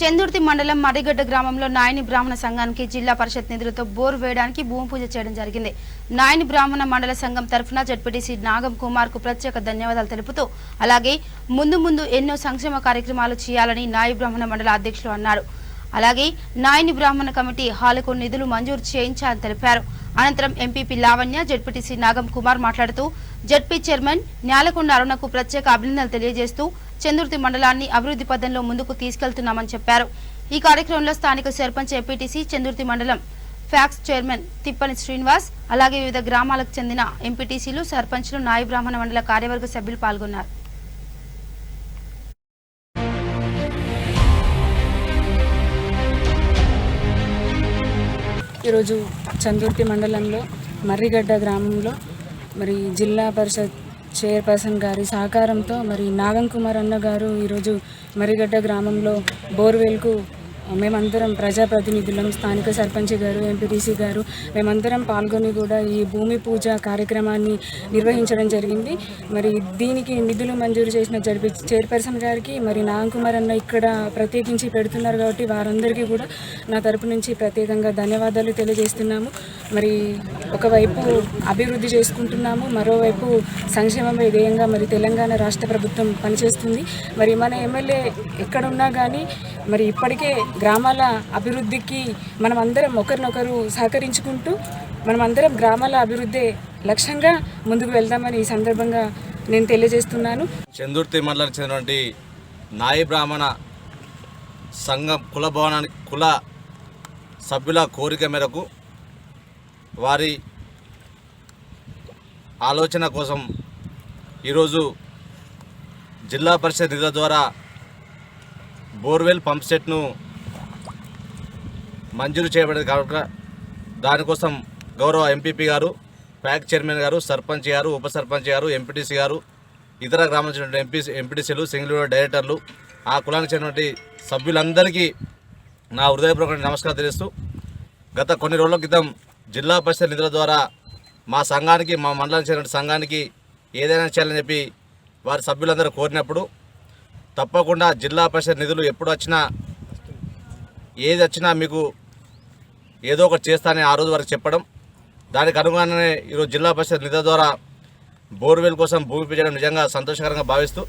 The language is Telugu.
చందుర్తి మండలం మర్రిగడ్డ గ్రామంలో నాయని బ్రాహ్మణ సంఘానికి జిల్లా పరిషత్ నిధులతో బోర్ వేయడానికి భూమి పూజ చేయడం జరిగింది. నాయని బ్రాహ్మణ మండల సంఘం తరఫున జడ్పీటీసీ నాగం కుమార్ కు ప్రత్యేక ధన్యవాదాలు తెలుపుతూ అలాగే ముందు ఎన్నో సంక్షేమ కార్యక్రమాలు చేయాలని నాయి బ్రాహ్మణ మండల అధ్యక్షులు అన్నారు. అలాగే నాయని బ్రాహ్మణ కమిటీ హాలుకు నిధులు మంజూరు చేయించాలని తెలిపారు. అనంతరం ఎంపీపీ లావణ్య, జడ్పీటీసీ నాగం కుమార్ మాట్లాడుతూ జడ్పీ చైర్మన్ న్యాలకొండ అరుణకు ప్రత్యేక అభినందనలు తెలియజేస్తూ చందుర్తి మండలాన్ని అభివృద్ధి పథంలో ముందుకు తీసుకెళ్తున్నామని చెప్పారు. ఈ కార్యక్రమంలో స్థానిక సర్పంచ్, ఎంపీటీసీ, చందుర్తి మండలం ఫ్యాక్స్ చైర్మన్ తిప్పని శ్రీనివాస్, అలాగే వివిధ గ్రామాలకు చెందిన ఎంపీటీసీలు, సర్పంచ్లు, నాయి బ్రాహ్మణ మండల కార్యవర్గ సభ్యులు పాల్గొన్నారు. ఈరోజు చందుర్తి మండలంలో మర్రిగడ్డ గ్రామంలో మరి జిల్లా పరిషత్ చైర్పర్సన్ గారి సహకారంతో మరి నాగం కుమార్ అన్న గారు ఈరోజు మర్రిగడ్డ గ్రామంలో బోర్వెల్కు మేమందరం ప్రజాప్రతినిధులం, స్థానిక సర్పంచ్ గారు, ఎంపీటీసీ గారు మేమందరం పాల్గొని కూడా ఈ భూమి పూజ కార్యక్రమాన్ని నిర్వహించడం జరిగింది. మరి దీనికి నిధులు మంజూరు చేసిన చైర్పర్సన్ గారికి మరి నాగం కుమార్ అన్న ఇక్కడ ప్రత్యేకించి పెడుతున్నారు కాబట్టి వారందరికీ కూడా నా తరపు నుంచి ప్రత్యేకంగా ధన్యవాదాలు తెలియజేస్తున్నాము. మరి ఒకవైపు అభివృద్ధి చేసుకుంటున్నాము, మరోవైపు సంక్షేమ ధ్యేయంగా మరి తెలంగాణ రాష్ట్ర ప్రభుత్వం పనిచేస్తుంది. మరి మన ఎమ్మెల్యే ఎక్కడున్నా కానీ మరి ఇప్పటికే గ్రామాల అభివృద్ధికి మనమందరం ఒకరినొకరు సహకరించుకుంటూ మనమందరం గ్రామాల అభివృద్ధి లక్ష్యంగా ముందుకు వెళ్దామని ఈ సందర్భంగా నేను తెలియజేస్తున్నాను. చందుర్తి మండలానికి చెందినటువంటి నాయి బ్రాహ్మణ సంఘం కుల సభ్యుల కోరిక మేరకు వారి ఆలోచన కోసం ఈరోజు జిల్లా పరిషత్ నిధుల ద్వారా బోర్వెల్ పంప్ సెట్ను మంజూరు చేయబడింది కాబట్టి దానికోసం గౌరవ ఎంపీపీ గారు, ప్యాక్ చైర్మన్ గారు, సర్పంచ్ గారు, ఉప సర్పంచ్ గారు, ఎంపీటీసీ గారు, ఇతర గ్రామానికి చెందిన ఎంపీటీసీలు, సింగిల్ డైరెక్టర్లు, ఆ కులానికి చెందినటువంటి సభ్యులందరికీ నా హృదయపూర్వక నమస్కారం తెలుస్తూ గత కొన్ని రోజుల క్రితం జిల్లా పరిషత్ నిధుల ద్వారా మా సంఘానికి, మా మండలానికి చెందిన సంఘానికి ఏదైనా చేయాలని చెప్పి వారి సభ్యులందరూ కోరినప్పుడు తప్పకుండా జిల్లా పరిషత్ నిధులు ఎప్పుడు వచ్చినా ఏది వచ్చినా మీకు ఏదో ఒకటి చేస్తానని ఆ రోజు వరకు చెప్పడం, దానికి అనుగుణంగానే ఈరోజు జిల్లా పరిషత్ నిధుల ద్వారా బోర్వెల్ కోసం భూమి పూజ చేయడం నిజంగా సంతోషకరంగా భావిస్తూ